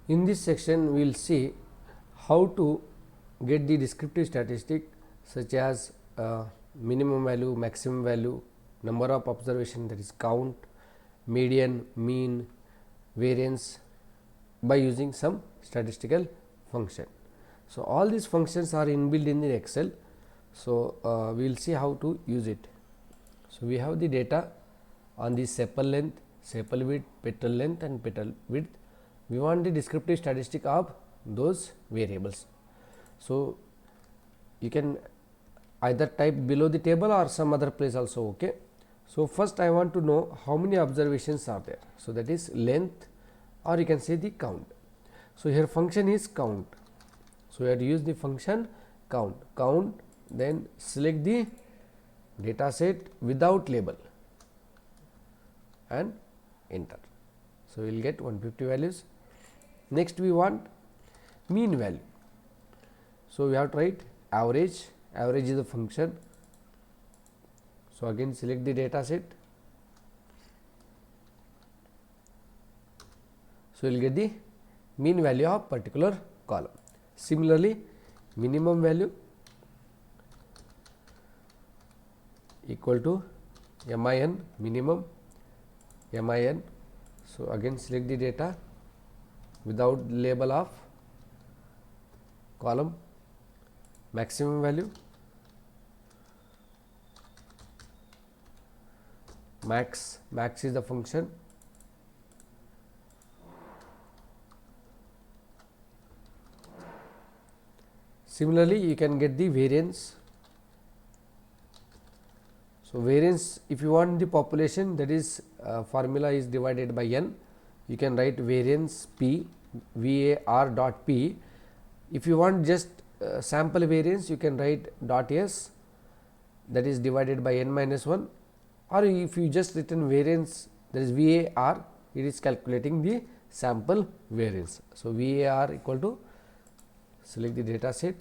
In this section, we will see how to get the descriptive statistic such as minimum value, maximum value, number of observation, that is count, median, mean, variance by using some statistical function. So, all these functions are inbuilt in the Excel. So, we will see how to use it. So, we have the data on the sepal length, sepal width, petal length and petal width. We want the descriptive statistic of those variables. So, you can either type below the table or some other place also. Okay. So, first I want to know how many observations are there. So, that is length, or you can say the count. So, here function is count. So, we have to use the function count, then select the data set without label and enter. So, we will get 150 values. Next we want mean value. So, we have to write average is the function. So, again select the data set. So, we will get the mean value of particular column. Similarly, minimum value equal to min, minimum min. So, again select the data without label of column. Maximum value, max is the function. Similarly, you can get the variance. So, variance, if you want the population, that is formula is divided by n. You can write variance p, var dot p. If you want just sample variance, you can write dot s, that is divided by n minus 1, or if you just written variance, that is var, it is calculating the sample variance. So, var equal to, select the data set.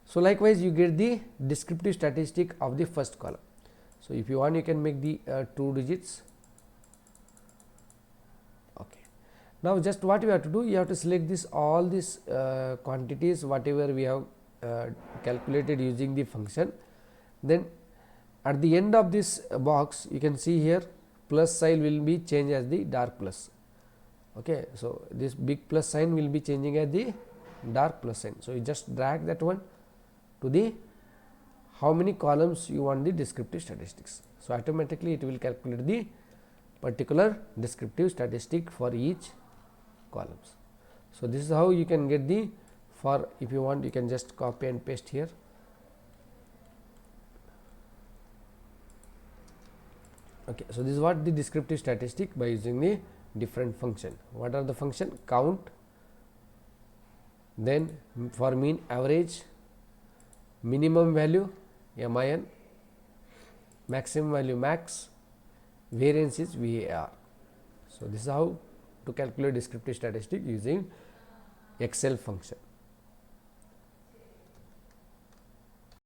So, likewise you get the descriptive statistic of the first column. So, if you want, you can make the 2 digits. Okay. Now, just what you have to do, you have to select this all these quantities whatever we have calculated using the function. Then at the end of this box, you can see here plus sign will be changed as the dark plus. Okay. So, this big plus sign will be changing as the dark plus sign. So, you just drag that one to the how many columns you want the descriptive statistics. So, automatically it will calculate the particular descriptive statistic for each columns. So, this is how you can get the, for if you want you can just copy and paste here. Okay. So, this is what the descriptive statistic by using the different function. What are the function? Count, then for mean average, minimum value min, maximum value max, variance is var. So, this is how to calculate descriptive statistic using Excel function.